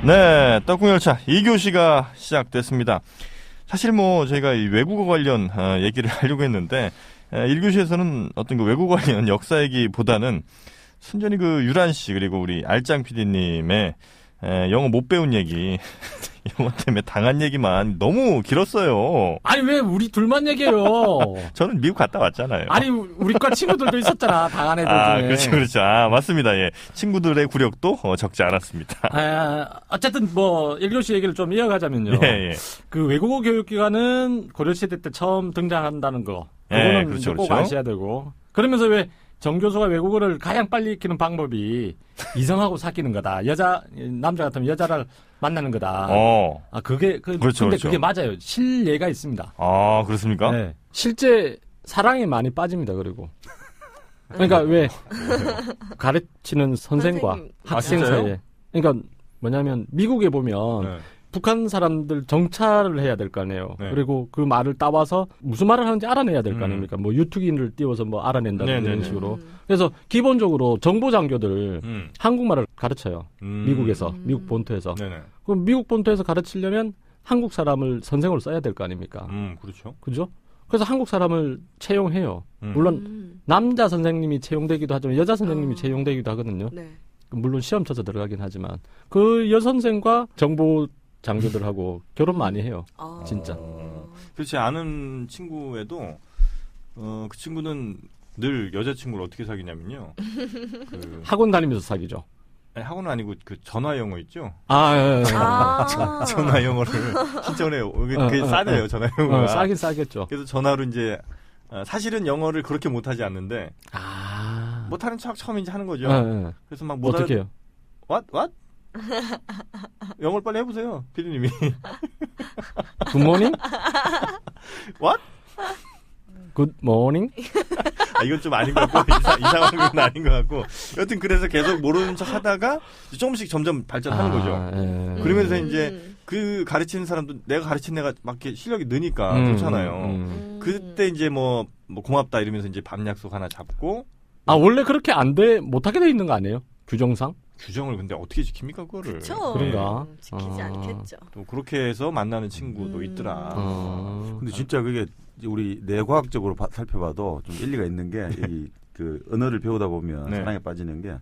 네, 떡국열차 2교시가 시작됐습니다. 사실 뭐 저희가 이 외국어 관련 얘기를 하려고 했는데 1교시에서는 어떤 그 외국어 관련 역사 얘기보다는 순전히 그 유란 씨 그리고 우리 알짱 PD님의 영어 못 배운 얘기 영어 때문에 당한 얘기만 너무 길었어요. 아니 왜 우리 둘만 얘기해요? 저는 미국 갔다 왔잖아요. 아니 우리과 친구들도 있었잖아. 당한 애들 중에. 그렇죠, 그렇죠. 맞습니다. 예, 친구들의 굴욕도 적지 않았습니다. 어쨌든 뭐 1교시 얘기를 좀 이어가자면요. 예. 그 외국어 교육기관은 고려시대 때 처음 등장한다는 거. 그거는 그렇죠, 꼭 그렇죠. 아셔야 되고. 그러면서 왜 정교수가 외국어를 가장 빨리 익히는 방법이 이성하고 사귀는 거다. 남자 같으면 여자를 만나는 거다. 그렇죠, 근데 그렇죠. 그게 맞아요. 실례가 있습니다. 그렇습니까? 네. 실제 사랑에 많이 빠집니다. 그리고. 그러니까 왜 가르치는 선생과 학생 진짜요? 사이에. 그러니까 뭐냐면 미국에 보면 북한 사람들 정찰을 해야 될 거 아니에요. 네. 그리고 그 말을 따와서 무슨 말을 하는지 알아내야 될 거 아닙니까? 뭐 유튜브인을 띄워서 뭐 알아낸다든지 이런 식으로. 그래서 기본적으로 정보장교들 한국말을 가르쳐요. 미국에서, 미국 본토에서. 그럼 미국 본토에서 가르치려면 한국 사람을 선생으로 써야 될 거 아닙니까? 그렇죠. 그죠? 그래서 한국 사람을 채용해요. 물론 남자 선생님이 채용되기도 하지만 여자 선생님이 채용되기도 하거든요. 네. 물론 시험 쳐서 들어가긴 하지만 그 여선생과 정보 장교들하고 결혼 많이 해요. 진짜. 그렇지. 아는 친구에도 그 친구는 늘 여자친구를 어떻게 사귀냐면요. 학원 다니면서 사귀죠. 아니, 학원은 아니고 그 전화 영어 있죠. 예. 전화 영어를 신청해요. 그게 싸네요. 전화 영어가. 싸긴 싸겠죠. 그래서 전화로 이제 사실은 영어를 그렇게 못하지 않는데 못하는 척 처음 이제 하는 거죠. 그래서 막 어떻게 해요? What? 영어를 빨리 해보세요, 피디님이. 굿모닝? What? 굿모닝? 이건 좀 아닌 것 같고 이상한 건 아닌 것 같고 여튼 그래서 계속 모르는 척 하다가 조금씩 점점 발전하는 거죠. 그러면서 이제 그 가르치는 사람도 내가 가르친 애가 막 이렇게 실력이 느니까 좋잖아요. 그때 이제 뭐 고맙다 이러면서 이제 밤 약속 하나 잡고. 원래 그렇게 못하게 돼 있는 거 아니에요? 규정상? 규정을 근데 어떻게 지킵니까 그거를? 그쵸. 그런가? 지키지 않겠죠. 또 그렇게 해서 만나는 친구도 있더라. 근데 진짜 그게 우리 내과학적으로 살펴봐도 좀 일리가 있는 게 그 언어를 배우다 보면 사랑에 빠지는 게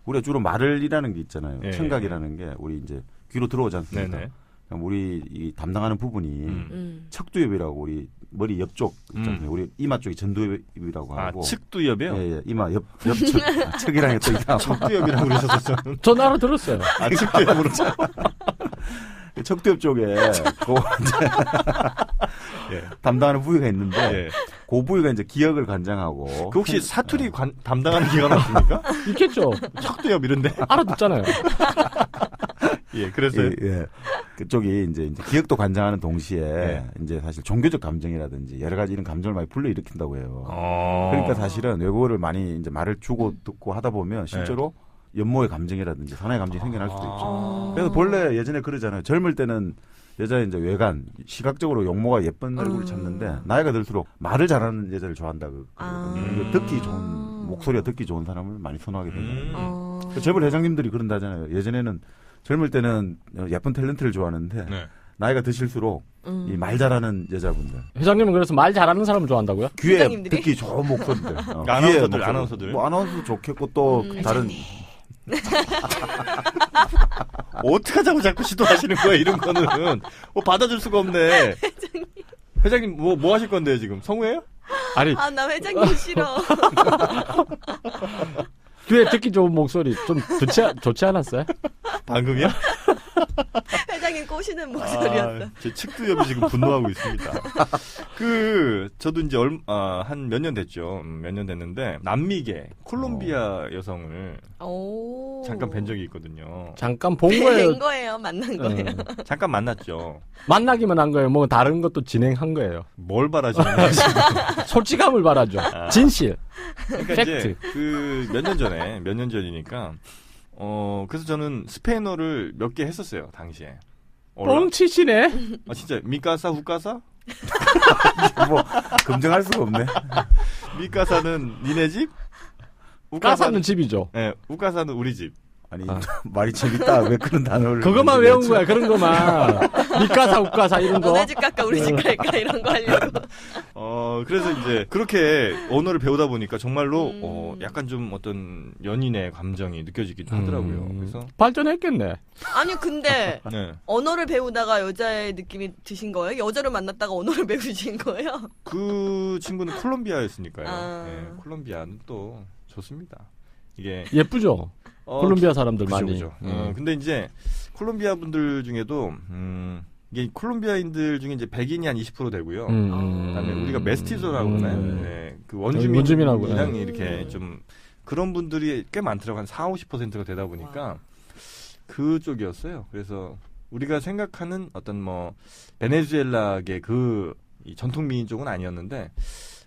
우리가 주로 말을이라는 게 있잖아요. 청각이라는 게 우리 이제 귀로 들어오지 않습니까? 그럼 우리 이 담당하는 부분이 척두엽이라고 우리 머리 옆쪽 있잖아요. 우리 이마 쪽이 전두엽이라고 하고. 측두엽이요? 예, 이마 옆측. 척이랑 또 이상. 척두엽이라고 그러셨었죠. 전 알아들었어요. 측두엽으로. 척두엽 쪽에 담당하는 부위가 있는데 그 부위가 이제 기억을 관장하고. 그 혹시 사투리 담당하는 기관 없습니까? 있겠죠. 척두엽 이런데. 알아듣잖아요. 그래서 그쪽이 이제 기억도 관장하는 동시에 이제 사실 종교적 감정이라든지 여러 가지 이런 감정을 많이 불러일으킨다고 해요. 그러니까 사실은 외국어를 많이 이제 말을 주고 듣고 하다 보면 실제로 연모의 감정이라든지 사나의 감정이 생겨날 수도 있죠. 그래서 본래 예전에 그러잖아요. 젊을 때는 여자의 이제 외관, 시각적으로 용모가 예쁜 얼굴을 찾는데 나이가 들수록 말을 잘하는 여자를 좋아한다. 듣기 좋은 목소리가 듣기 좋은 사람을 많이 선호하게 되잖아요. 재벌 회장님들이 그런다잖아요. 예전에는 젊을 때는 예쁜 탤런트를 좋아하는데 나이가 드실수록 이 말 잘하는 여자분들. 회장님은 그래서 말 잘하는 사람을 좋아한다고요? 귀에 회장님들이? 듣기 좋은 목소리들. 아나운서들. 뭐 아나운서도 좋겠고 또 다른. 어떡하자고 자꾸 시도하시는 거야 이런 거는. 받아줄 수가 없네. 회장님 뭐 하실 건데요 지금? 성우예요? 아니. 나 회장님 싫어. 귀에 듣기 좋은 목소리 좀 좋지 않았어요? 방금이요? 회장님 꼬시는 목소리였어. 제 측두엽이 지금 분노하고 있습니다. 저도 이제 한 몇 년 됐죠. 몇 년 됐는데 남미계 콜롬비아 여성을 잠깐 뵌 적이 있거든요. 잠깐 본 거예요? 뵌 거예요? 만난 거예요? 잠깐 만났죠. 만나기만 한 거예요? 뭐 다른 것도 진행한 거예요? 뭘 바라시는 거지? 솔직함을 바라죠. 진실. 그러니까 팩트. 이제 몇 년 전이니까 그래서 저는 스페인어를 몇 개 했었어요 당시에. 뻥치시네. 진짜 미카사 후카사? 뭐 검증할 수가 없네. 미카사는 니네 집? 우카사는 집이죠. 네, 우카사는 우리 집. 아니 말이 재밌다. 왜 그런 단어를 그것만 외운 거야. 그런 것만. 니까사 우까사 이런 거. 너네 집 갈까 우리 집 갈까 이런 거 하려고. 그래서 이제 그렇게 언어를 배우다 보니까 정말로 약간 좀 어떤 연인의 감정이 느껴지기도 하더라고요. 그래서 발전했겠네. 아니 근데 네. 언어를 배우다가 여자의 느낌이 드신 거예요? 여자를 만났다가 언어를 배우신 거예요? 그 친구는 콜롬비아였으니까요. 아. 네, 콜롬비아는 또 좋습니다. 이게 예쁘죠? 콜롬비아 사람들 그죠, 많이. 그죠. 근데 이제 콜롬비아 분들 중에도 이게 콜롬비아인들 중에 이제 백인이 한 20% 되고요. 그다음에 우리가 메스티조라고 그러나요? 네, 그 원주민하고, 원주민이랑 이렇게 좀 그런 분들이 꽤 많더라고요. 한 40-50%가 되다 보니까 그쪽이었어요. 그래서 우리가 생각하는 어떤 뭐 베네수엘라계 이 전통 민족은 아니었는데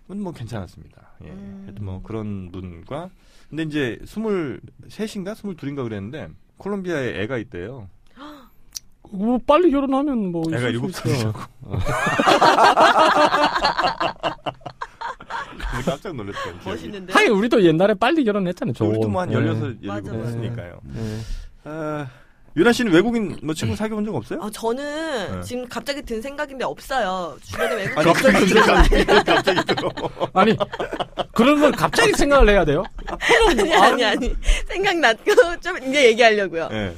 뭐 괜찮았습니다. 예. 하여튼 뭐 그런 분과 근데 이제 23인가 22인가 그랬는데 콜롬비아에 애가 있대요. 뭐 빨리 결혼하면 뭐 애가 있을 수 있어. 7살이라고. 깜짝 놀랐어요. 멋있는데. 하긴 우리도 옛날에 빨리 결혼했잖아요. 우리도 뭐 한 16, 맞아, 17 맞아. 했으니까요. 네. 유나 씨는 외국인 뭐 친구 사귀어본 적 없어요? 저는 네. 지금 갑자기 든 생각인데 없어요. 주변에 외국인 아니, 갑자기 들어. 아니 그런 걸 갑자기 생각을 해야 돼요? 아니 생각났고 좀 이제 얘기하려고요. 네.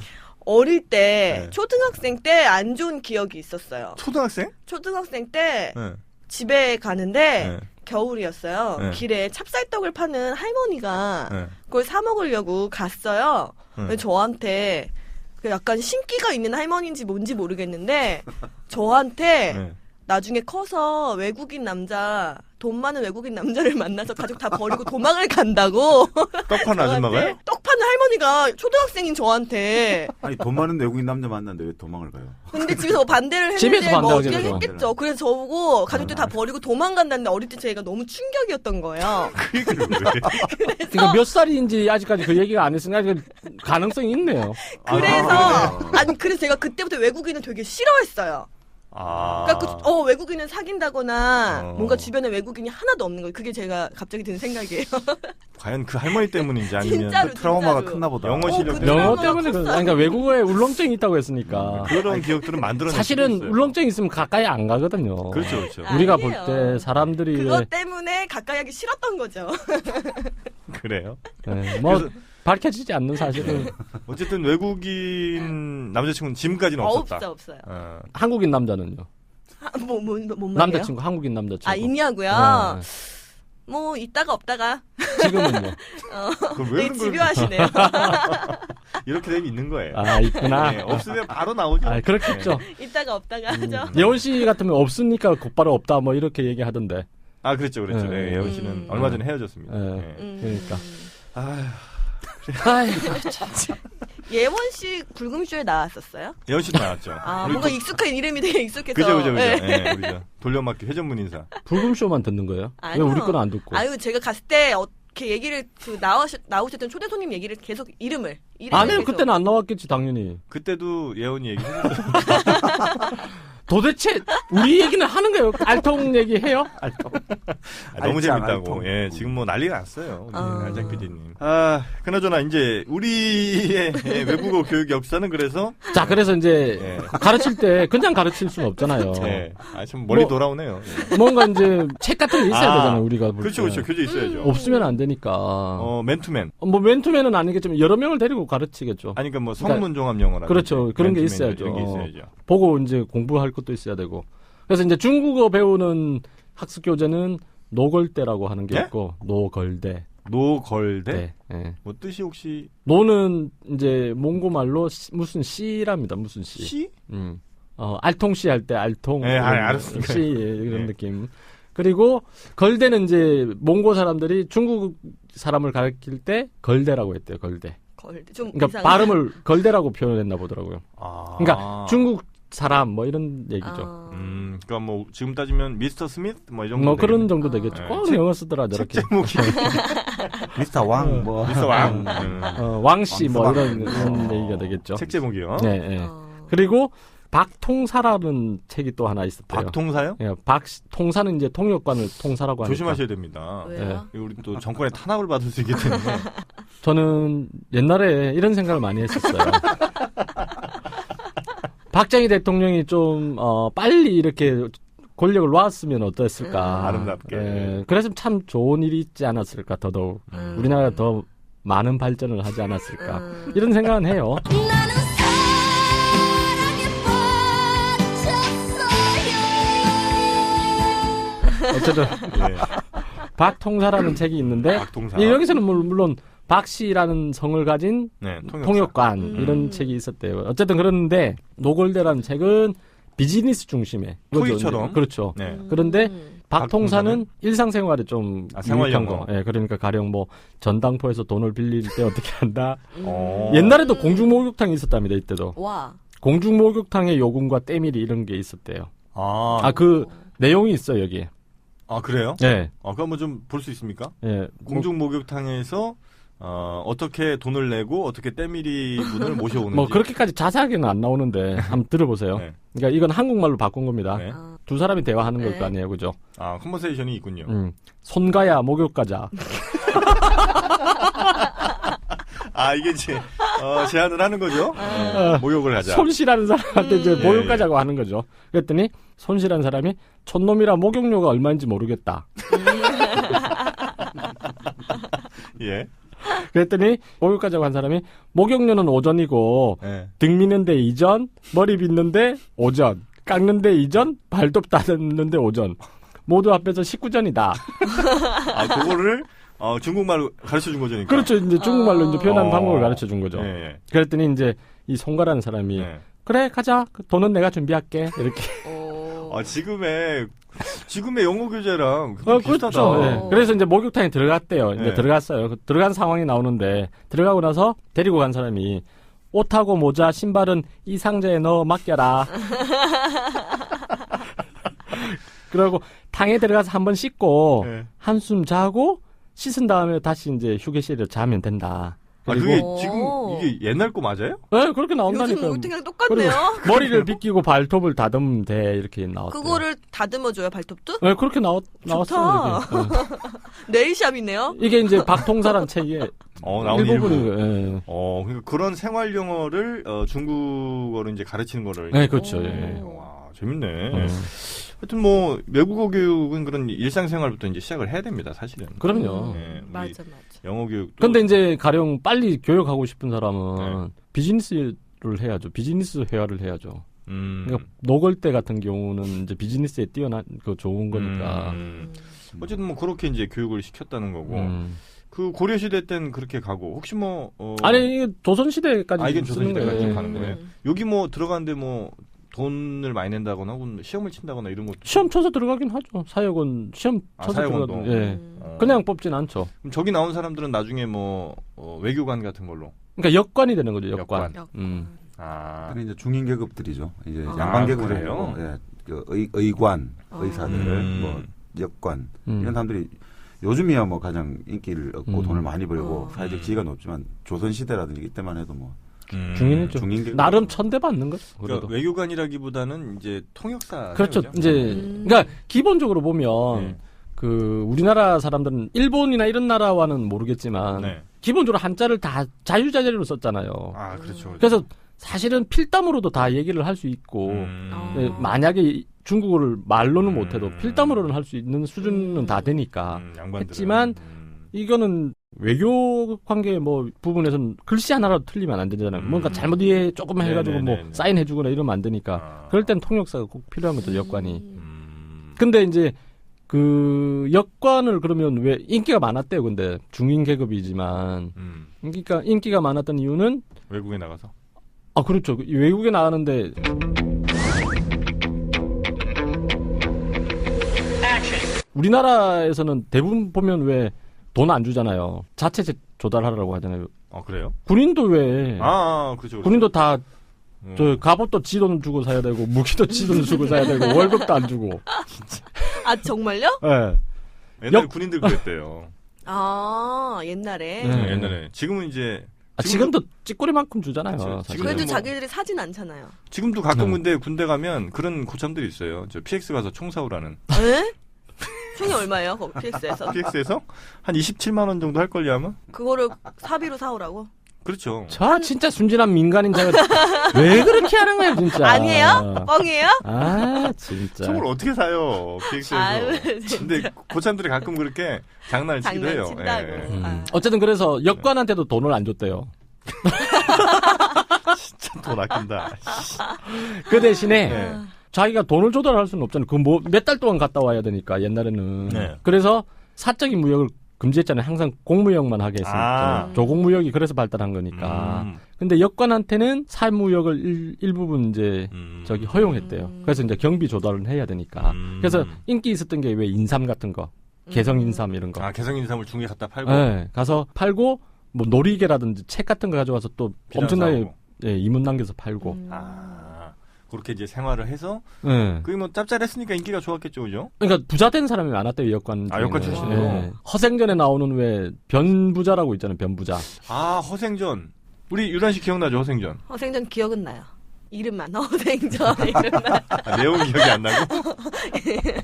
어릴 때 네. 초등학생 때 안 좋은 기억이 있었어요. 초등학생? 초등학생 때 네. 집에 가는데 네. 겨울이었어요. 네. 길에 찹쌀떡을 파는 할머니가 네. 그걸 사 먹으려고 갔어요. 네. 근데 저한테 그 약간 신기가 있는 할머니인지 뭔지 모르겠는데 저한테 네. 나중에 커서 외국인 남자 돈 많은 외국인 남자를 만나서 가족 다 버리고 도망을 간다고 떡 파는 아줌마가요? 떡 파는 할머니가 초등학생인 저한테 아니 돈 많은 외국인 남자 만났는데 왜 도망을 가요? 근데 집에서 뭐 반대를 집에서 했는데 뭐 어떻게 반대하겠죠. 했겠죠. 그래서 저보고 가족들 다 버리고 도망간다는데 어릴 때 제가 너무 충격이었던 거예요. 그 얘기를 왜? 그러니까 몇 살인지 아직까지 그 얘기가 안 했으니까 아직 가능성이 있네요. 그래서 제가 그때부터 외국인을 되게 싫어했어요. 그러니까 외국인은 사귄다거나 뭔가 주변에 외국인이 하나도 없는 거예요. 그게 제가 갑자기 든 생각이에요. 과연 그 할머니 때문인지 아니면 진짜로. 트라우마가 컸나 보다. 영어 실력 그 때문에 영어 트라우마가 때문에 컸어요. 그러니까 외국어에 울렁증이 있다고 했으니까. 그런 기억들은 만들어낼 사실은 수도 있어요. 울렁증 있으면 가까이 안 가거든요. 그렇죠, 그렇죠. 우리가 볼 아니에요. 때 사람들이 그것 때문에 가까이 하기 싫었던 거죠. 그래요. 네, 뭐 그래서- 밝혀지지 않는 사실은 어쨌든 외국인 남자친구는 지금까지는 없었다. 없어요. 한국인 남자는요. 뭔 말이에요? 남자친구 한국인 남자친구. 있냐고요? 네. 뭐 있다가 없다가 지금은요. 그럼 왜 되게 그런 걸 집요하시네요. 이렇게 되면 있는 거예요. 있구나. 네, 없으면 바로 나오죠. 그렇겠죠. 있다가 없다가 하죠. 예원 씨 같으면 없으니까 곧바로 없다 뭐 이렇게 얘기하던데. 그랬죠. 네, 예원 씨는 얼마 전에 헤어졌습니다. 네. 네. 그러니까. 예원 씨 불금쇼에 나왔었어요? 예원 씨도 나왔죠. 아, 우리 뭔가 또- 익숙한 이름이 되게 익숙해서. 그죠. 네. 네, 우리 돌려막기 회전문 인사. 불금쇼만 듣는 거예요? 왜 아니요. 우리 거는 안 듣고? 아유, 제가 갔을 때 이렇게 얘기를 나오셨던 초대 손님 얘기를 계속 이름을 아니요, 계속. 그때는 안 나왔겠지 당연히. 그때도 예원이 얘기했어요. 도대체 우리 얘기는 하는 거예요? 알통 얘기 해요? 너무 알짱, 재밌다고. 알통. 예, 지금 뭐 난리가 났어요. 우리 아. 알장 PD님. 그나저나 이제 우리의 외국어 교육 역사는 그래서 자, 그래서 이제 예. 가르칠 때 그냥 가르칠 수는 없잖아요. 네. 참 머리 뭐- 돌아오네요. 예. 뭔가 이제 책 같은 게 있어야 되잖아요, 우리가 볼 그렇죠, 때. 그렇죠. 교재 있어야죠. 없으면 안 되니까. 맨투맨. 뭐 맨투맨은 아니겠지만 여러 명을 데리고 가르치겠죠. 아니, 그러니까 뭐 성문 종합 영어라든지. 그렇죠. 그런 게 맨투맨 있어야죠. 이런 게 있어야죠. 보고 이제 공부할 것도 있어야 되고. 그래서 이제 중국어 배우는 학습 교재는 노걸대라고 하는 게 예? 있고 노걸대. 노걸대? 네. 예. 뭐 뜻이 혹시 노는 이제 몽고말로 무슨 씨랍니다. 무슨 씨. 시? 알통씨 할 때 알통. 네, 알았으니까. 씨 이런 네. 느낌. 그리고 걸대는 이제 몽고 사람들이 중국 사람을 가르칠 때 걸대라고 했대요. 걸대. 좀 그러니까 이상하다. 발음을 걸대라고 표현했나 보더라고요. 그러니까 중국 사람 뭐 이런 얘기죠. 그러니까 뭐 지금 따지면 미스터 스미스 뭐 이 정도. 뭐 그런 되겠네. 정도 되겠죠. 네. 꼭 영어 쓰더라 저렇게. 책 제목이 미스터 왕 뭐. 미스터 왕. 왕씨 뭐 왕스왕. 이런 얘기가 되겠죠. 책 제목이요. 네, 네. 어. 그리고 박통사라는 책이 또 하나 있었대요. 박통사요? 예, 통사는 이제 통역관을 통사라고 하니까. 조심하셔야 됩니다. 왜요? 예. 우리 또 정권의 탄압을 받을 수 있기 때문에. 저는 옛날에 이런 생각을 많이 했었어요. 박정희 대통령이 좀 빨리 이렇게 권력을 놓았으면 어땠을까. 아름답게. 예, 그랬으면 참 좋은 일이 있지 않았을까. 더더욱 우리나라가 더 많은 발전을 하지 않았을까. 이런 생각은 해요. 어쨌든 예. 박통사라는 책이 있는데 박통사. 여기서는 물론 박씨라는 성을 가진 네, 통역관 이런 책이 있었대요. 어쨌든 그런데 노골대라는 책은 비즈니스 중심의 토익처럼. 그렇죠. 네. 그런데 박통사는 박통사는 일상생활에 좀 생활 유익한 영어. 거. 예, 그러니까 가령 뭐 전당포에서 돈을 빌릴 때 어떻게 한다. 어. 옛날에도 공중 목욕탕이 있었답니다. 이때도 와. 공중 목욕탕의 요금과 때밀이 이런 게 있었대요. 그 내용이 있어 요 여기에. 아, 그래요? 예. 그럼 뭐 좀 볼 수 있습니까? 예. 공중 목욕탕에서 어떻게 돈을 내고 어떻게 때밀이 분을 모셔오는지. 뭐 그렇게까지 자세하게는 안 나오는데 한번 들어보세요. 네. 그러니까 이건 한국말로 바꾼 겁니다. 네. 두 사람이 대화하는 걸 네. 거 아니에요, 그죠? 컨버세이션이 있군요. 손가야 목욕 가자. 이게 이제 제안을 하는 거죠. 목욕을 하자. 손씨라는 사람한테 이제 예, 목욕 예. 가자고 하는 거죠. 그랬더니 손씨라는 사람이 촌놈이라 목욕료가 얼마인지 모르겠다. 예. 그랬더니 목욕 가자고 한 사람이 목욕료는 오전이고 예. 등 미는데 2전, 머리 빗는데 5전, 깎는데 2전, 발톱 따듬는데 5전. 모두 합해서 19전이다. 그거를 중국말로 가르쳐 준 거죠. 그러니까. 그렇죠. 이제 중국말로 이제 표현하는 방법을 가르쳐 준 거죠. 예, 예. 그랬더니 이제 이 송가라는 사람이 예. 그래 가자. 돈은 내가 준비할게. 이렇게. 지금의 영어 교재랑 비슷하다. 그렇죠. 예. 그래서 이제 목욕탕에 들어갔대요. 이제 네. 들어갔어요. 들어간 상황이 나오는데 들어가고 나서 데리고 간 사람이 옷하고 모자, 신발은 이 상자에 넣어 맡겨라. 그러고 탕에 들어가서 한번 씻고 네. 한숨 자고 씻은 다음에 다시 이제 휴게실에 자면 된다. 그리고 그게 지금 이게 옛날 거 맞아요? 네, 그렇게 요즘 나온다니까요. 목욕탕이랑 똑같네요. 머리를 빗기고 발톱을 다듬으면 돼 이렇게 나왔대요. 그거를 다듬어줘요, 발톱도? 네, 그렇게 나왔어요. 이렇게. 네일샵이네요. 이게 이제 박통사란 책의 나온 일부분인 일부. 거예요. 예. 그러니까 그런 생활 영어를 중국어로 이제 가르치는 거를. 네, 그렇죠. 예. 와, 재밌네. 하여튼 뭐 외국어 교육은 그런 일상생활부터 이제 시작을 해야 됩니다, 사실은. 그럼요. 예, 우리 맞아. 영어 교육도. 근데 이제 가령 빨리 교육하고 싶은 사람은 네. 비즈니스를 해야죠. 비즈니스 회화를 해야죠. 음. 그러니까 노골대 같은 경우는 이제 비즈니스에 뛰어난 그 좋은 거니까. 어쨌든 뭐 그렇게 이제 교육을 시켰다는 거고. 그 고려 시대 때는 그렇게 가고 혹시 뭐 아니 이게 조선 시대까지 이건 조선 쓰는 시대까지 거예요. 가는 거예요. 여기 뭐 들어가는데 뭐 돈을 많이 낸다거나 혹은 시험을 친다거나 이런 것도. 시험 쳐서 들어가긴 하죠. 사역은 시험 쳐서 사역원도. 들어가도. 예. 그냥 뽑진 않죠. 그럼 저기 나온 사람들은 나중에 뭐 외교관 같은 걸로. 그러니까 역관이 되는 거죠. 역관. 그게 이제 중인 계급들이죠. 이제 아, 양반 그래요? 계급이고, 예, 그 의관, 의사들, 뭐 역관 이런 사람들이 요즘이야 뭐 가장 인기를 얻고 돈을 많이 벌고 사회적 지위가 높지만 조선 시대라든지 이때만 해도 뭐 중인이죠. 중인 계급 나름 천대받는 거죠. 그러니까 외교관이라기보다는 이제 통역사. 그렇죠. 이제 그러니까 기본적으로 보면 그 우리나라 사람들은 일본이나 이런 나라와는 모르겠지만 네. 기본적으로 한자를 다 자유자재로 썼잖아요. 그렇죠. 그래서 사실은 필담으로도 다 얘기를 할 수 있고 네, 만약에 중국어를 말로는 못해도 필담으로는 할 수 있는 수준은 다 되니까 양반들은. 했지만 이거는 외교 관계 뭐 부분에서는 글씨 하나라도 틀리면 안 되잖아요. 뭔가 잘못 이해 조금 해가지고 뭐 사인해주거나 이러면 안 되니까 그럴 땐 통역사가 꼭 필요한 거죠. 역관이. 근데 이제 그 역관을 그러면 왜 인기가 많았대요. 근데 중인 계급이지만 그러니까 인기가 많았던 이유는 외국에 나가서. 그렇죠. 외국에 나가는데 우리나라에서는 대부분 보면 왜 돈 안 주잖아요. 자체 조달하라고 하잖아요. 그래요? 군인도 왜 그렇죠. 군인도 다 저 갑옷도 지 돈 주고 사야 되고 무기도 지 돈 주고 사야 되고 월급도 안 주고. 정말요? 네. 옛날 군인들 그랬대요. 옛날에. 옛날에. 지금은 이제 지금도 찌꼬리만큼 주잖아요. 사실. 그래도 뭐, 자기들이 사진 않잖아요. 지금도 가끔 근데 군대 가면 그런 고참들이 있어요. 저 PX 가서 총 사오라는. 에? 총이 얼마예요? PX에서? PX에서 한 27만 원 정도 할 걸요 아마. 그거를 사비로 사오라고? 그렇죠. 저 진짜 순진한 민간인 자가 왜 그렇게 하는 거야 진짜. 아니에요? 뻥이에요? 아 진짜. 총을 어떻게 사요 PX에서. 아유, 근데 고참들이 가끔 그렇게 장난을 치기도 해요. 장난친다고. 예. 어쨌든 그래서 역관한테도 돈을 안 줬대요. 진짜 돈 아낀다. 그 대신에 네. 자기가 돈을 조달할 수는 없잖아요. 그 뭐 몇 달 동안 갔다 와야 되니까 옛날에는. 네. 그래서 사적인 무역을 금지했잖아요. 항상 공무역만 하게 했으니까. 조공무역이 그래서 발달한 거니까. 근데 역관한테는 사무역을 일부분 이제 저기 허용했대요. 그래서 이제 경비 조달을 해야 되니까. 그래서 인기 있었던 게 왜 인삼 같은 거, 개성 인삼 이런 거. 아 개성 인삼을 중국에 갖다 팔고. 네, 가서 팔고 뭐 놀이개라든지 책 같은 거 가져와서 또 엄청나게 이문 남겨서 팔고. 그렇게 이제 생활을 해서. 네. 그게 뭐 짭짤했으니까 인기가 좋았겠죠, 그죠? 그러니까 부자 된 사람이 많았대요, 역관. 아, 역관 출신으로. 네. 허생전에 나오는 왜 변부자라고 있잖아요, 변부자. 아, 허생전. 우리 유란 씨 기억나죠, 허생전? 허생전 기억은 나요. 이름만 허생전 이름만. 아, 내용 기억이 안 나고?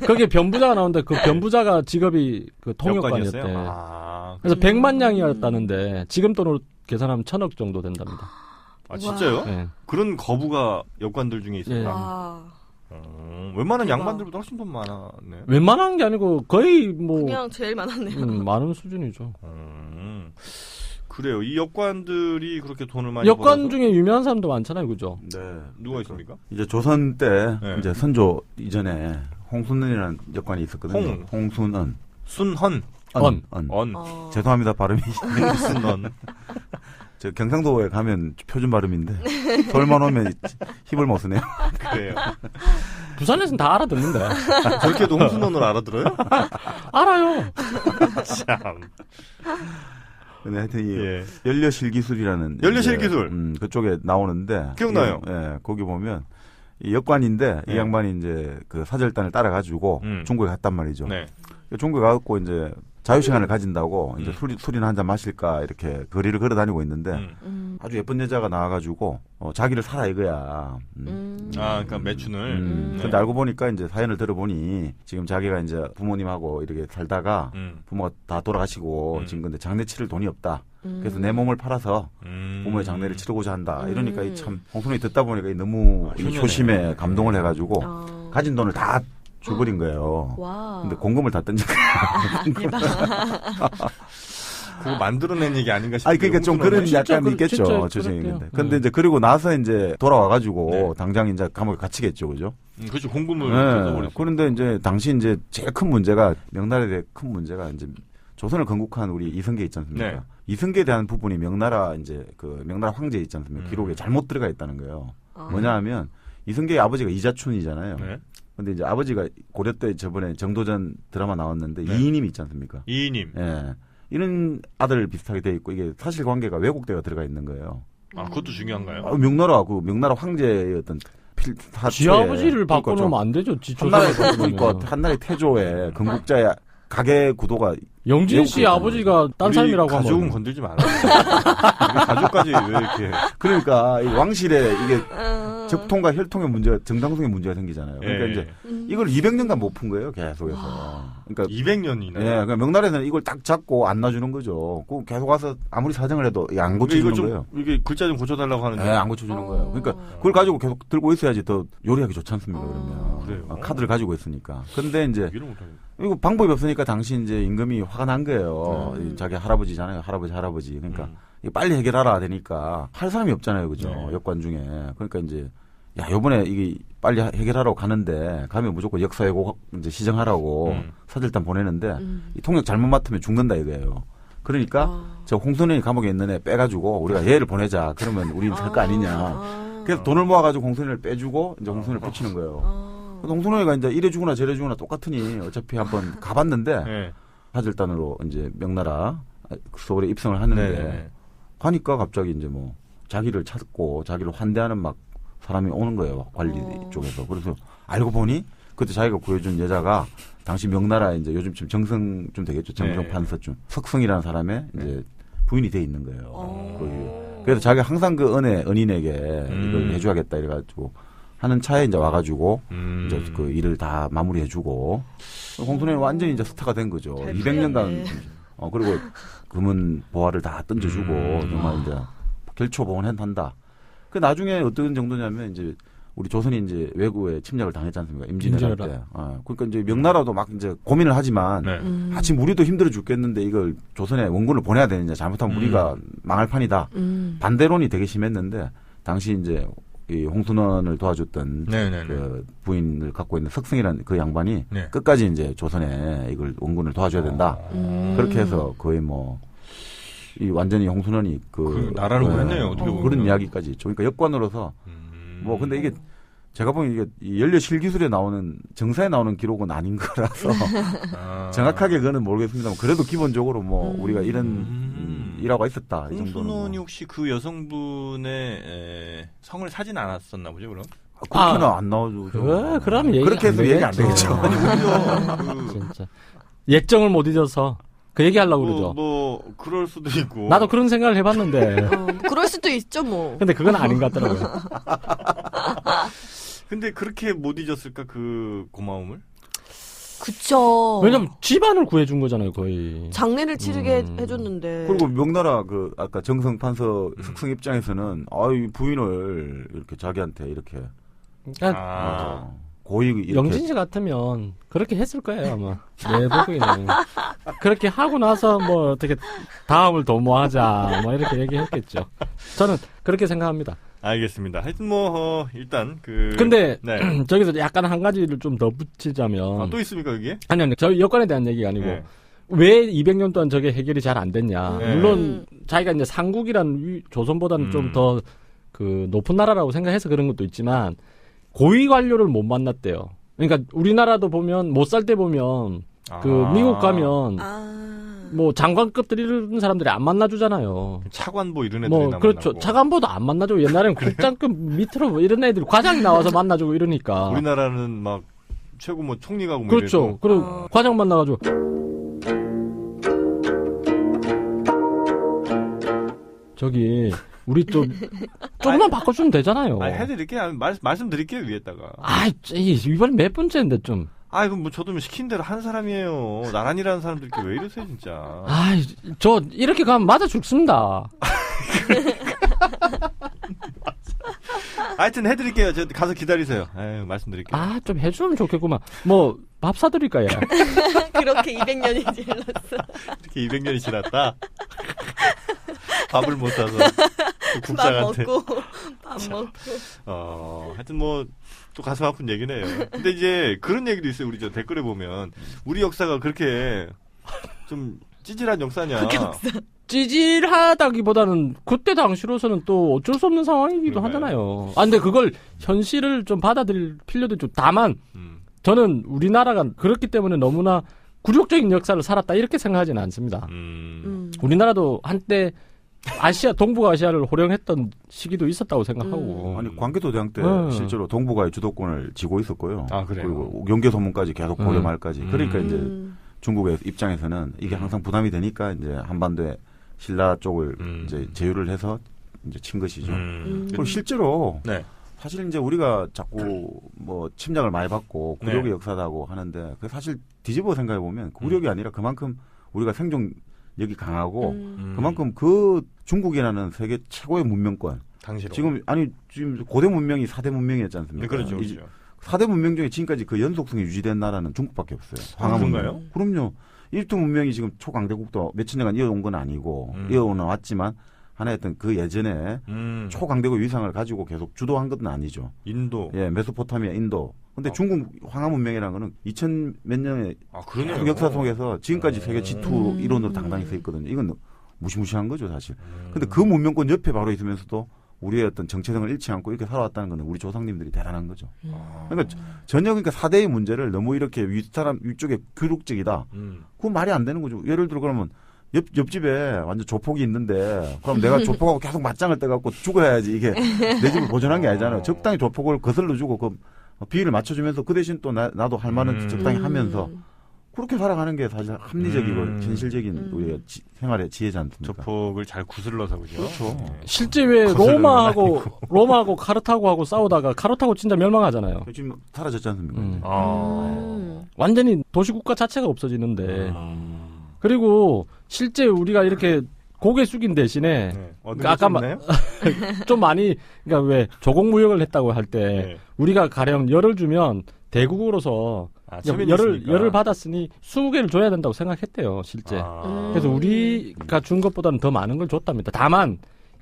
거기에 변부자가 나오는데 그 변부자가 직업이 그 통역관이었대. 그래서 100만 양이었다는데 지금 돈으로 계산하면 1,000억 정도 된답니다. 아, 진짜요? 네. 그런 거부가 역관들 중에 있어요. 네. 웬만한 대박. 양반들보다 훨씬 돈 많았네. 웬만한 게 아니고 거의 뭐 그냥 제일 많았네요. 많은 수준이죠. 그래요. 이 역관들이 그렇게 돈을 많이 역관 벌어서? 중에 유명한 사람도 많잖아요, 그죠? 네. 누가 있습니까? 이제 조선 때 네. 이제 선조 이전에 홍순은이라는 역관이 있었거든요. 홍순은. 순헌. 언. 죄송합니다, 발음이. 순헌. 저 경상도에 가면 표준 발음인데 서울만 오면 힘을 못 쓰네요. 그래요. 부산에서는 다 알아듣는데. 저렇게도 홍순헌을 알아들어요? 알아요. 참. 근데 하여튼 이 예. 연려실기술이라는 연려실기술. 그쪽에 나오는데 기억나요? 거기 보면 이 역관인데 이 네. 양반이 이제 그 사절단을 따라 가지고 중국에 갔단 말이죠. 네. 중국에 가고 이제 자유 시간을 가진다고 이제 술이나 한잔 마실까 이렇게 거리를 걸어 다니고 있는데 아주 예쁜 여자가 나와가지고 자기를 사라 이거야. 아, 그러니까 매춘을. 네. 근데 알고 보니까 이제 사연을 들어보니 지금 자기가 이제 부모님하고 이렇게 살다가 부모가 다 돌아가시고 지금 근데 장례 치를 돈이 없다. 그래서 내 몸을 팔아서 부모의 장례를 치르고자 한다. 이러니까 이 참 홍순이 듣다 보니까 너무 이 효심에 감동을 해가지고 가진 돈을 다 줘버린 거예요. 와. 근데 공금을 다 던진 거예요. 그거 만들어낸 얘기 아닌가 싶어요. 아니 그러니까 좀 그런 진짜 약간 진짜 있겠죠. 조정인데. 그렇대요. 근데 이제 그리고 나서 이제 돌아와가지고 당장 이제 감옥에 갇히겠죠, 그죠? 그렇죠. 공금을 네. 뜯어버렸어요. 그런데 이제 당시 이제 제일 큰 문제가 명나라에 대해 큰 문제가 이제 조선을 건국한 우리 이성계 있지 않습니까? 네. 이성계에 대한 부분이 명나라 이제 그 명나라 황제 있지 않습니까? 기록에 잘못 들어가 있다는 거예요. 뭐냐 하면 이성계의 아버지가 이자춘이잖아요. 네. 근데 이제 아버지가 고려 때 저번에 정도전 드라마 나왔는데 네. 이인임이 있지 않습니까? 이인임. 예. 이런 아들 비슷하게 돼 있고 이게 사실관계가 왜곡되어 들어가 있는 거예요. 아, 그것도 중요한가요? 명나라 황제의 어떤 지 아버지를 바꿔놓으면 안 되죠. 지 조선을 바꿔놓으면. 한나라의 태조에 건국자의 가계 구도가 영진 씨 아버지가 딴 사람이라고 하면 가족은 건들지 말아요. 우리 가족까지 왜 이렇게. 그러니까 이 왕실에 이게 적통과 혈통의 문제가 정당성의 문제가 생기잖아요. 그러니까 예. 이제 이걸 200년간 못 푼 거예요, 계속해서. 그러니까 200년이나. 예, 그러니까 명나라에서는 이걸 딱 잡고 안 놔주는 거죠. 그 계속 와서 아무리 사정을 해도 안 고쳐주는 거예요. 이게 글자 좀 고쳐달라고 하는데. 예, 안 고쳐주는 거예요. 그러니까 그걸 가지고 계속 들고 있어야지 더 요리하기 좋지 않습니까, 그러면. 그래요? 카드를 가지고 있으니까. 근데 이제 이해를 못하겠네. 이거 방법이 없으니까 당시 이제 임금이 화가 난 거예요. 자기 할아버지잖아요. 할아버지. 그러니까 이거 빨리 해결하라 되니까 할 사람이 없잖아요. 그죠? 네. 역관 중에. 그러니까 이제 야, 요번에 이게 빨리 해결하러 가는데 가면 무조건 역사 왜곡 이제 시정하라고 사절단 보내는데 이 통역 잘못 맡으면 죽는다 이거예요. 그러니까 저 홍순현이 감옥에 있는 애 빼가지고 우리가 얘를 보내자. 그러면 우리는 살 거 아니냐. 그래서 돈을 모아가지고 홍순현을 빼주고 이제 홍순현을 붙이는 거예요. 홍순현이가 이제 이래 주거나 저래 주거나 똑같으니 어차피 한번 가봤는데 네. 사절단으로 이제 명나라 서울에 입성을 하는데 네. 가니까 갑자기 이제 뭐 자기를 찾고 자기를 환대하는 막 사람이 오는 거예요. 관리 쪽에서. 그래서 알고 보니 그때 자기가 구해준 여자가 당시 명나라 이제 요즘 정성 좀 되겠죠. 정성 네. 판서쯤 석성이라는 사람의 이제 부인이 돼 있는 거예요. 그래서 자기가 항상 그 은인에게 이걸 해줘야겠다 이래가지고 하는 차에 이제 와가지고 이제 그 일을 다 마무리해주고 홍순현이 완전히 이제 스타가 된 거죠. 200년간 그리고 금은 보화를 다 던져주고 정말 이제 결초봉헌한다. 그 나중에 어떤 정도냐면 이제 우리 조선이 이제 외국에 침략을 당했지 않습니까? 임진왜란 때. 그러니까 이제 명나라도 막 이제 고민을 하지만 지금 우리도 힘들어 죽겠는데 이걸 조선에 원군을 보내야 되느냐 잘못하면 우리가 망할 판이다. 반대론이 되게 심했는데 당시 이제 이 홍순원을 도와줬던 그 부인을 갖고 있는 석승이라는 그 양반이 끝까지 이제 조선에 이걸 원군을 도와줘야 된다. 그렇게 해서 거의 뭐 이 완전히 홍순원이 그 나라를 보냈네요. 어떻게 보면 그런 이야기까지 있죠. 그러니까 역관으로서 뭐 근데 이게 제가 보기엔 이게 이 연료 실기술에 나오는 정사에 나오는 기록은 아닌 거라서 정확하게 그거는 모르겠습니다만 그래도 기본적으로 뭐 우리가 이런 일화가 있었다. 이 정도는. 홍순원이 혹시 그 여성분의 성을 사진 않았었나 보죠, 그럼? 그렇게는 안 나오죠. 그러면 얘기 그렇게 해서 얘기 안 되겠죠. 아니, 오히려 진짜 예정을 못 잊어서 그 얘기하려고 그러죠. 뭐 그럴 수도 있고. 나도 그런 생각을 해봤는데. 그럴 수도 있죠, 뭐. 근데 그건 아닌 것 같더라고요. 근데 그렇게 못 잊었을까 그 고마움을? 그쵸. 왜냐면 집안을 구해준 거잖아요, 거의. 장례를 치르게 해줬는데. 그리고 명나라 그 아까 정성 판서 석승 입장에서는 아이 부인을 이렇게 자기한테 이렇게 고의 이렇게 영진 씨 같으면 그렇게 했을 거예요, 아마. 내 보기에는. 그렇게 하고 나서 뭐 어떻게 다음을 도모하자, 뭐 이렇게 얘기했겠죠. 저는 그렇게 생각합니다. 알겠습니다. 하여튼 뭐 일단 근데 저기서 약간 한 가지를 좀 더 붙이자면 또 있습니까 그게? 아니 저희 여건에 대한 얘기가 아니고 왜 200년 동안 저게 해결이 잘 안 됐냐. 물론 자기가 이제 상국이란 조선보다는 좀 더 그 높은 나라라고 생각해서 그런 것도 있지만 고위 관료를 못 만났대요. 그러니까 우리나라도 보면 못 살 때 보면 그 미국 가면 뭐 장관급들 이런 사람들이 안 만나주잖아요. 차관보 이런 애들이 뭐 그렇죠. 만나고. 차관보도 안 만나주고 옛날에는 국장급 밑으로 뭐 이런 애들이 과장이 나와서 만나주고 이러니까. 우리나라는 막 최고 뭐 총리가 뭐 그렇죠. 그리고 과장 만나가지고 저기 우리 좀 조금만 바꿔주면 되잖아요. 해드릴게요. 말씀드릴게요 위에다가. 이번에 몇 번째인데 좀. 그럼 뭐 저도 시킨 대로 한 사람이에요. 나란히라는 사람들 왜 이러세요 진짜. 저 이렇게 가면 맞아 죽습니다. 하여튼 해드릴게요. 저 가서 기다리세요. 말씀드릴게요. 좀 해주면 좋겠구만. 뭐 밥 사드릴까요? 그렇게 200년이 지났어. 이렇게 200년이 지났다. 밥을 못 사서 국장한테. 밥 먹고. 하여튼 뭐 또 가슴 아픈 얘기네요. 근데 이제 그런 얘기도 있어요. 우리 저 댓글에 보면 우리 역사가 그렇게 좀 찌질한 역사냐. 찌질하다기보다는 그때 당시로서는 또 어쩔 수 없는 상황이기도 하잖아요. 근데 그걸 현실을 좀 받아들일 필요도 있죠. 다만 저는 우리나라가 그렇기 때문에 너무나 굴욕적인 역사를 살았다 이렇게 생각하지는 않습니다. 우리나라도 한때 동북아시아를 호령했던 시기도 있었다고 생각하고. 아니 광개토대왕 때 실제로 동북아의 주도권을 쥐고 있었고요. 그래요? 그리고 용계소문까지 계속 고려 말까지. 그러니까 이제 중국의 입장에서는 이게 항상 부담이 되니까 이제 한반도에 신라 쪽을 이제 제휴를 해서 이제 친 것이죠. 그리고 실제로 사실 이제 우리가 자꾸 뭐 침략을 많이 받고 굴욕의 역사다고 하는데 그 사실 뒤집어 생각해 보면 굴욕이 아니라 그만큼 우리가 생존력이 강하고 그만큼 그 중국이라는 세계 최고의 문명권. 당시로. 지금 고대 문명이 4대 문명이었지 않습니까? 그렇죠. 4대 문명 중에 지금까지 그 연속성이 유지된 나라는 중국밖에 없어요. 그런가요? 그럼요. 일두 문명이 지금 초강대국도 몇천 년간 이어온 건 아니고 이어오는 왔지만 하나의 어떤 그 예전에 초강대국 위상을 가지고 계속 주도한 것은 아니죠. 인도. 메소포타미아, 인도. 근데 중국 황하 문명이라는 거는 2000 몇 년의 그러네요. 역사 속에서 지금까지 세계 G2 일원으로 당당히 서 있거든요. 이건 무시무시한 거죠, 사실. 근데 그 문명권 옆에 바로 있으면서도 우리의 어떤 정체성을 잃지 않고 이렇게 살아왔다는 거는 우리 조상님들이 대단한 거죠. 그러니까 전혀 4대의 문제를 너무 이렇게 위쪽에 교육적이다. 그건 말이 안 되는 거죠. 예를 들어 그러면 옆집에 완전 조폭이 있는데 그럼 내가 조폭하고 계속 맞짱을 떠갖고 죽어야지 이게 내 집을 보존한 게 아니잖아요. 적당히 조폭을 거슬러 주고 그 비위를 맞춰주면서 그 대신 또 나도 할 만한 적당히 하면서 그렇게 살아가는 게 사실 합리적이고 현실적인 우리의 생활의 지혜지 않습니까? 조폭을 잘 구슬러서 그죠. 그렇죠. 실제 왜 로마하고 카르타고하고 싸우다가 카르타고 진짜 멸망하잖아요. 지금 사라졌지 않습니까? 완전히 도시국가 자체가 없어지는데 그리고 실제 우리가 이렇게 고개 숙인 대신에 아까 좀 많이 그러니까 왜 조공무역을 했다고 할 때 우리가 가령 열을 주면 대국으로서 열을 받았으니 20개를 줘야 된다고 생각했대요, 실제. 그래서 우리가 준 것보다는 더 많은 걸 줬답니다. 다만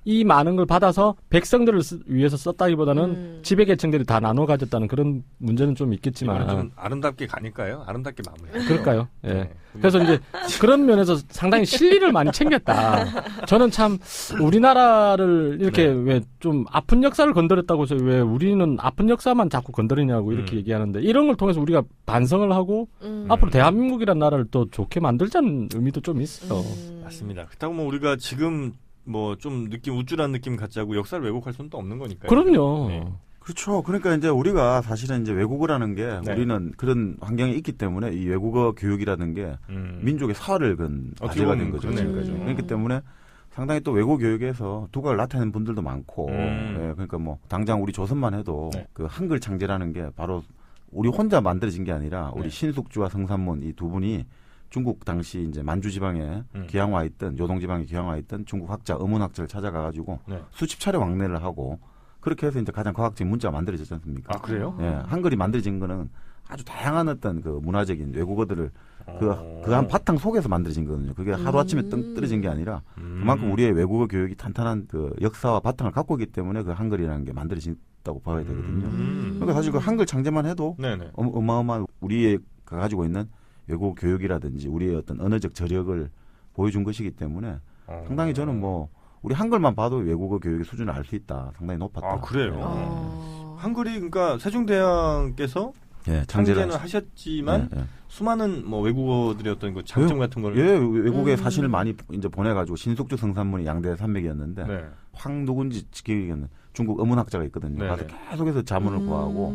이 많은 걸 받아서 백성들을 위해서 썼다기보다는 지배계층들이 다 나눠 가졌다는 그런 문제는 좀 있겠지만 좀 아름답게 가니까요. 아름답게 마무리. 그럴까요? 예. 네. 그래서 이제 그런 면에서 상당히 실리를 많이 챙겼다. 저는 참 우리나라를 이렇게 왜 좀 아픈 역사를 건드렸다고 해서 왜 우리는 아픈 역사만 자꾸 건드리냐고 이렇게 얘기하는데 이런 걸 통해서 우리가 반성을 하고 앞으로 대한민국이라는 나라를 또 좋게 만들자는 의미도 좀 있어요. 맞습니다. 그렇다고 뭐 우리가 지금 뭐 좀 우쭐한 느낌 갖자고 역사를 왜곡할 수는 또 없는 거니까요. 그럼요. 네. 그렇죠. 그러니까 이제 우리가 사실은 이제 외국어를 하는 게 우리는 그런 환경이 있기 때문에 이 외국어 교육이라는 게 민족의 사활을 건 과제가 된 거죠. 그렇기 때문에 상당히 또 외국 교육에서 두각을 나타내는 분들도 많고, 그러니까 뭐 당장 우리 조선만 해도 그 한글 창제라는 게 바로 우리 혼자 만들어진 게 아니라 우리 신숙주와 성삼문 이 두 분이 중국 당시 이제 만주 지방에 기항와 있던 요동 지방에 기항와 있던 중국 학자 어문학자를 찾아가가지고 수십 차례 왕래를 하고 그렇게 해서 이제 가장 과학적인 문자가 만들어졌지 않습니까? 아 그래요? 예, 한글이 만들어진 거는 아주 다양한 어떤 그 문화적인 외국어들을 그 한 바탕 속에서 만들어진 거거든요. 그게 하루 아침에 뜬 떨어진 게 아니라 그만큼 우리의 외국어 교육이 탄탄한 그 역사와 바탕을 갖고 있기 때문에 그 한글이라는 게 만들어졌다고 봐야 되거든요. 그러니까 사실 그 한글 창제만 해도 어마어마한 우리의 가지고 있는 외국어 교육이라든지 우리의 어떤 언어적 저력을 보여준 것이기 때문에 상당히 저는 뭐 우리 한글만 봐도 외국어 교육의 수준을 알 수 있다. 상당히 높았다. 아 그래요. 한글이 그러니까 세종대왕께서 창제는 하셨지만 수많은 뭐 외국어들의 어떤 그 장점 같은 걸 외국에 사실을 많이 이제 보내가지고 신숙주 성삼문이 양대 산맥이었는데 황 누군지 지키기에는 중국 어문학자가 있거든요. 가서 계속해서 자문을 구하고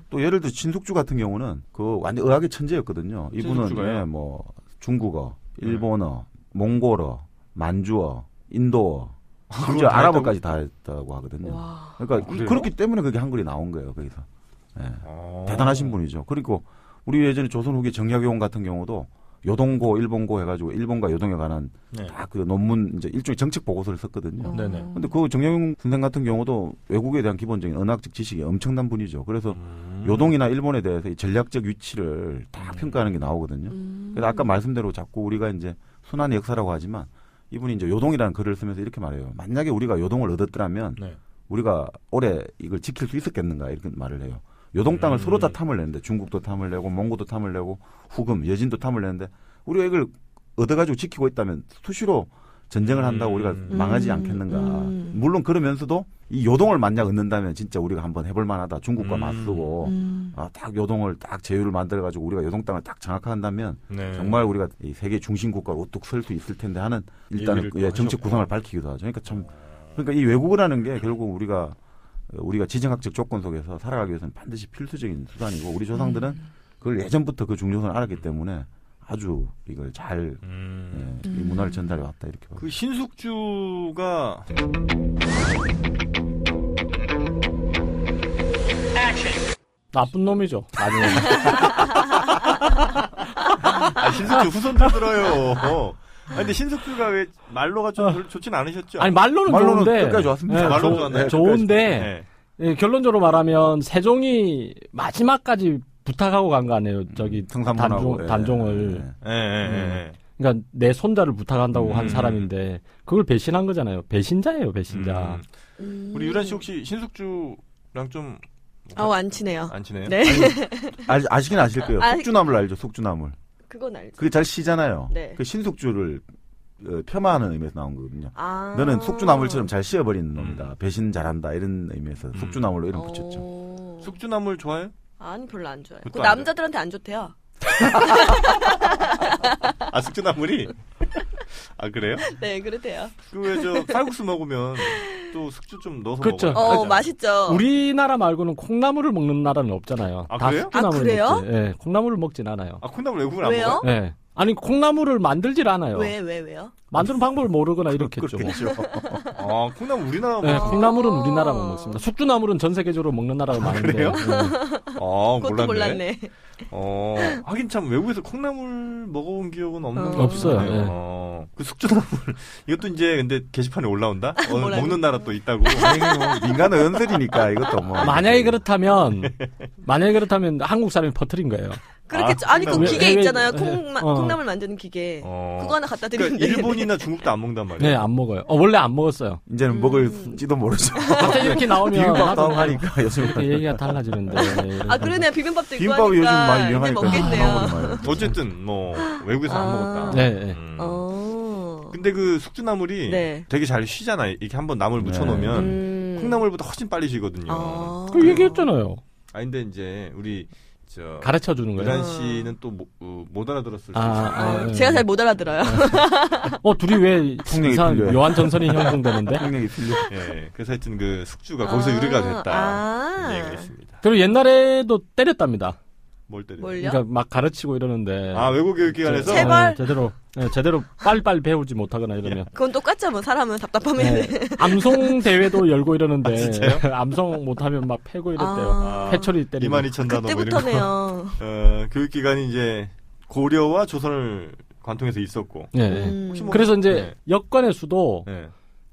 또 예를 들어 신숙주 같은 경우는 그 완전 의학의 천재였거든요. 이분은 뭐 중국어, 일본어, 몽골어, 만주어, 인도어, 심지어 아랍어까지 다 했다고 하거든요. 그러니까 그렇기 때문에 그게 한글이 나온 거예요. 거기서 대단하신 분이죠. 그리고 우리 예전에 조선 후기 정약용 같은 경우도 요동고, 일본고 해가지고 일본과 요동에 관한 다 그 논문 이제 일종의 정책 보고서를 썼거든요. 근데 그 정약용 선생 같은 경우도 외국에 대한 기본적인 언어학적 지식이 엄청난 분이죠. 그래서 요동이나 일본에 대해서 이 전략적 위치를 다 평가하는 게 나오거든요. 그래서 아까 말씀대로 자꾸 우리가 이제 순환의 역사라고 하지만 이분이 이제 요동이라는 글을 쓰면서 이렇게 말해요. 만약에 우리가 요동을 얻었더라면 우리가 오래 이걸 지킬 수 있었겠는가 이렇게 말을 해요. 요동 땅을 서로 다 탐을 내는데 중국도 탐을 내고 몽고도 탐을 내고 후금, 여진도 탐을 내는데 우리가 이걸 얻어가지고 지키고 있다면 수시로 전쟁을 한다고 우리가 망하지 않겠는가. 물론 그러면서도 이 요동을 만약 얻는다면 진짜 우리가 한번 해볼 만하다. 중국과 맞서고 딱 요동을 딱 제휴를 만들어가지고 우리가 요동 땅을 딱 장악한다면 정말 우리가 이 세계 중심 국가로 우뚝 설 수 있을 텐데 하는 일단은 정책 구상을 밝히기도 하죠. 그러니까 이 외국어라는 게 결국 우리가 지정학적 조건 속에서 살아가기 위해서는 반드시 필수적인 수단이고 우리 조상들은 그걸 예전부터 그 중요성을 알았기 때문에 아주 이걸 잘 이 문화를 전달해 왔다 이렇게 봐요. 그 신숙주가 나쁜 놈이죠. 나중에. 신숙주 후손도 들어요. 근데 신숙주가 왜 말로가 좀 별로 좋진 않으셨죠? 아니 말로는 좋은데 끝까지 좋았습니다. 말로는 좋았나요? 좋은데 결론적으로 말하면 세종이 마지막까지 부탁하고 간 거 아니에요. 저기 단종을. 그러니까 내 손자를 부탁한다고 한 사람인데 그걸 배신한 거잖아요. 배신자예요, 배신자. 우리 유란 씨 혹시 신숙주랑 좀 안 친해요. 안 친해요? 네. 아시긴 아실 거예요. 숙주나물 알죠? 숙주나물. 그건 알죠. 그게 잘 시잖아요. 네. 그 신숙주를 폄하하는 의미에서 나온 거거든요. 너는 숙주나물처럼 잘 씌어버리는 놈이다. 배신 잘한다. 이런 의미에서 숙주나물로 이름 붙였죠. 숙주나물 좋아해요? 아니 별로 안 좋아해요. 그 남자들한테 안 좋대요. 숙주나물이? 아 그래요? 네 그렇대요. 그 왜 저 쌀국수 먹으면 또 숙주 좀 넣어서 그쵸. 먹어요. 맛있죠. 우리나라 말고는 콩나물을 먹는 나라는 없잖아요. 아, 다 그래요? 숙주나물을 그래요? 먹지. 예, 콩나물을 먹진 않아요. 아, 콩나물 외국은 안 왜요? 먹어요? 예. 아니 콩나물을 만들질 않아요. 왜요? 만드는 방법을 모르거나 이렇겠죠. 뭐. 아, 콩나물 우리나라 네, 먹어요? 콩나물은 우리나라만 먹습니다. 숙주나물은 전 세계적으로 먹는 나라가 많은데. 그래요? 예. 그것도 몰랐네. 하긴 참 외국에서 콩나물 먹어본 기억은 없는 없어요. 예. 그 숙주나물 이것도 이제 근데 게시판에 올라온다. 몰라요. 먹는 나라 또 있다고. 민간 의원들이니까 이것도 뭐. 만약에 그렇다면 한국 사람이 퍼뜨린 거예요. 그렇겠죠. 아니 그 콩나물. 기계 있잖아요. 왜- 콩나물 만드는 기계. 그거 하나 갖다 드리면 그러니까 되는데. 일본이나 중국도 안 먹는단 말이에요. 네, 안 먹어요. 원래 안 먹었어요. 이제는 먹을지도 모르죠. 갑자기 이렇게 나오면 비빔밥도 나도 하고 하니까 요즘 이렇게 얘기가 달라지는데. 그러네요. 비빔밥도 있고 비빔밥이 요즘 하니까 많이 이제 유행하니까 먹겠네요. 어쨌든 뭐 외국에서 안 먹었다. 네, 네. 근데 그 숙주나물이 네. 되게 잘 쉬잖아요. 이렇게 한번 나물 묻혀놓으면 콩나물보다 훨씬 빨리 쉬거든요. 그 얘기했잖아요. 근데 이제 우리 가르쳐 주는 거예요. 유란 씨는 또 못 알아들었을 수 있어요. 네. 제가 잘 못 알아들어요. 둘이 왜 통역이 이상한 필요해. 요한 전선이 형성되는데? 생명이 필요. 예, 그래서 하여튼 그 숙주가 거기서 유래가 됐다. 그런 얘기가 있습니다. 그리고 옛날에도 때렸답니다. 뭘 때려? 뭘요? 그러니까 막 가르치고 이러는데. 외국 교육기관에서? 제발. 제대로 빨리빨리 배우지 못하거나 이러면. 그건 똑같죠. 뭐 사람은 답답하면. 암송 대회도 열고 이러는데. 진짜요? 암송 못하면 막 패고 이랬대요. 패초리 때리고. 22,000단어 뭐 이런 거. 그때부터네요. 교육기관이 이제 고려와 조선을 관통해서 있었고. 네. 혹시 뭐- 그래서 이제 네. 역관의 수도 네.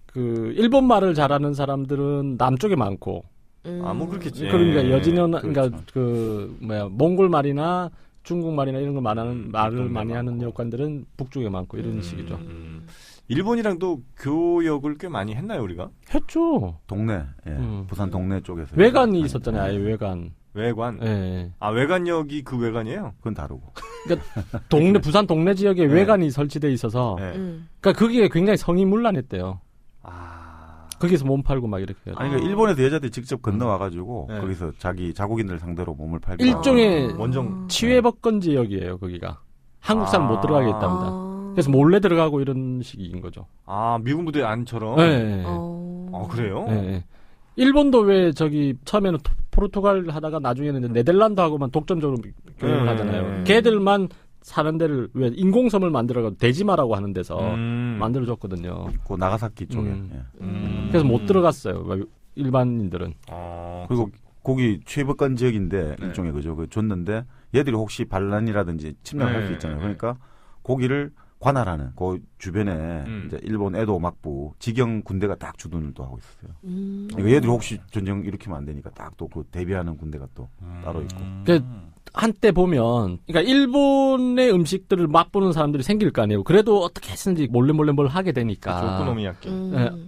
그 일본 말을 잘하는 사람들은 남쪽에 많고. 뭐 그렇겠지. 그러니까 여진현 그렇죠. 그러니까 몽골 말이나 중국 말이나 이런 걸 말을 많이 하는 역관들은 북쪽에 많고 이런 식이죠. 일본이랑도 교역을 꽤 많이 했나요, 우리가? 했죠. 동네, 부산 동네 쪽에서. 외관이 있었잖아요. 아예 외관. 외관. 예. 외관역이 그 외관이에요? 그건 다르고. 그러니까 부산 동네 지역에 네. 외관이 설치돼 있어서 네. 그러니까 거기에 굉장히 성이문란했대요. 아. 거기서 몸 팔고 막 이렇게 해요. 아니, 그러니까 일본에서 여자들이 직접 건너와가지고, 네. 거기서 자기 자국인들 상대로 몸을 팔고. 일종의 원정. 치외법권 지역이에요. 거기가. 한국 사람 못 들어가게 했답니다. 그래서 몰래 들어가고 이런 식인 거죠. 미군 부대 안처럼? 네. 그래요? 네. 일본도 왜 처음에는 포르투갈 하다가 나중에는 이제 네덜란드하고만 독점적으로 교역을 하잖아요. 걔들만 사는 데를 왜 인공섬을 만들어가지고 대지마라고 하는 데서 만들어줬거든요. 그 나가사키 쪽에. 그래서 못 들어갔어요. 일반인들은. 그리고 거기 최북한 지역인데 네. 일종의 그죠. 줬는데 얘들이 혹시 반란이라든지 침략을 할 수 있잖아요. 그러니까 거기를 관할하는 그 주변에 이제 일본 에도 막부 지경 군대가 딱 주둔을 또 하고 있었어요. 그러니까 얘들이 혹시 전쟁 일으키면 안 되니까 딱 또 그 대비하는 군대가 또 따로 있고. 한때 보면, 그러니까 일본의 음식들을 맛보는 사람들이 생길 거 아니에요. 그래도 어떻게 했는지 몰래 뭘 하게 되니까. 오코노미야끼.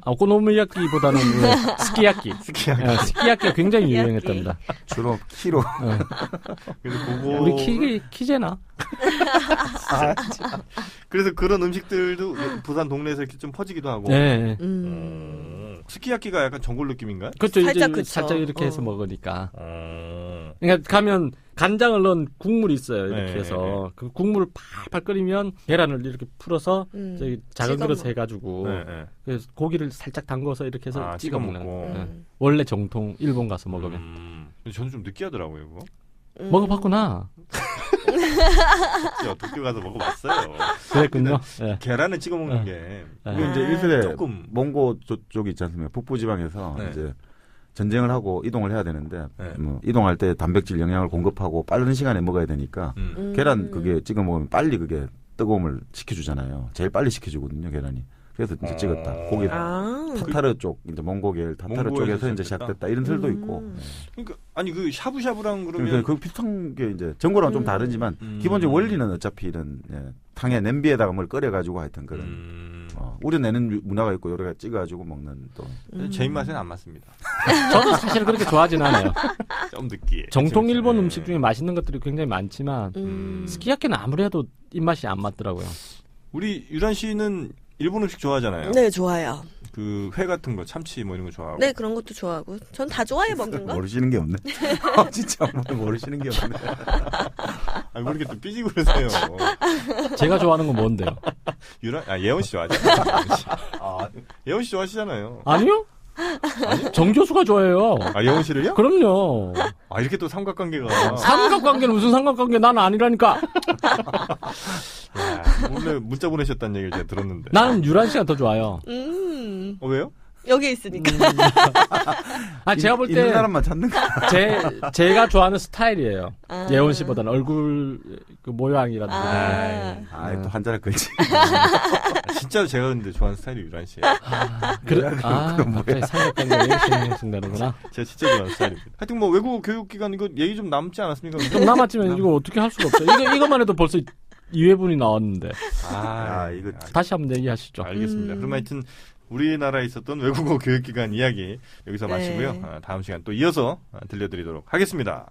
오코노미야끼보다는 스키야끼. 스키야끼가 굉장히 유행했답니다. 주로 키로. 그래서 그거. 우리 키제나? 그래서 그런 음식들도 부산 동네에서 이렇게 좀 퍼지기도 하고. 네. 스키야끼가 약간 전골 느낌인가요? 그렇죠. 살짝 이제 그쵸. 살짝 이렇게 해서 먹으니까. 그러니까 가면 간장을 넣은 국물이 있어요. 이렇게 네, 해서 그 국물을 팔팔 끓이면 계란을 이렇게 풀어서 저기 작은 찍어 그릇에 해가지고 그래서 고기를 살짝 담궈서 이렇게 해서 찍어 먹는. 먹고. 원래 정통 일본 가서 먹으면. 근데 저는 좀 느끼하더라고요, 그거. 먹어봤구나. 도쿄 가서 먹어봤어요. 그랬군요. 예. 계란을 찍어 먹는 게. 그리고 이제 일설에 조금. 몽고 쪽이 있지 않습니까? 북부 지방에서 네. 이제 전쟁을 하고 이동을 해야 되는데 네. 이동할 때 단백질 영양을 공급하고 빠른 시간에 먹어야 되니까 계란 그게 찍어 먹으면 빨리 그게 뜨거움을 식혀주잖아요. 제일 빨리 식혀주거든요, 계란이. 그래서 이제 찍었다. 고기 타타르 쪽 이제 몽고겔 타타르 몽고에서 쪽에서 이제 시작됐다 이런 설도 있고. 그러니까 아니 그 샤브샤브랑 그러면 그러니까 그 비슷한 게 이제 전거랑 좀 다르지만 기본적인 원리는 어차피 이런 탕에 냄비에다가 뭘 끓여가지고 하여튼 그런 우려내는 문화가 있고 여러 가지 찍어가지고 먹는 또. 제 입맛에는 안 맞습니다. 저는 사실 그렇게 좋아하진 않아요. 좀 느끼해. 정통 일본 음식 중에 맛있는 것들이 굉장히 많지만 스키야키는 아무래도 입맛이 안 맞더라고요. 우리 유란 씨는 일본 음식 좋아하잖아요. 네, 좋아요. 그 회 같은 거, 참치 뭐 이런 거 좋아하고. 네, 그런 것도 좋아하고. 전 다 좋아해 먹는 거. 모르시는 게 없네. 진짜 모르시는 게 없네. 아니, 뭐 이렇게 또 삐지고 그러세요. 제가 좋아하는 건 뭔데요? 예원 씨 좋아하잖아요. 예원 씨 좋아하시잖아요. 아니요? 정 교수가 좋아해요. 아, 예원 씨를요? 그럼요. 아, 이렇게 또 삼각관계가. 삼각관계는 무슨 삼각관계? 난 아니라니까. 야, 오늘 문자 보내셨다는 얘기를 제가 들었는데. 나는 유란 씨가 더 좋아요. 왜요? 여기 있으니까. 아, 제가 볼 있는 때 사람만 찾는 거. 제가 좋아하는 스타일이에요. 아. 예원 씨보다는 얼굴 그 모양이라든지. 또 한자를 걸지. 진짜 제가 근데 좋아하는 스타일이 유란 씨예요. 그래? 갑자기 삼각관계 얘기 생각나는구나. 제가 진짜 좋아하는 스타일입니다. 하여튼 뭐 외국어 교육기관 이거 얘기 좀 남지 않았습니까? 좀 남았지만 이거 어떻게 할 수가 없어요. 이것만 해도 벌써 2회분이 나왔는데. 이거 다시 한번 얘기하시죠. 알겠습니다. 그럼 하여튼 우리나라에 있었던 외국어 교육기관 이야기 여기서 마치고요. 다음 시간 또 이어서 들려드리도록 하겠습니다.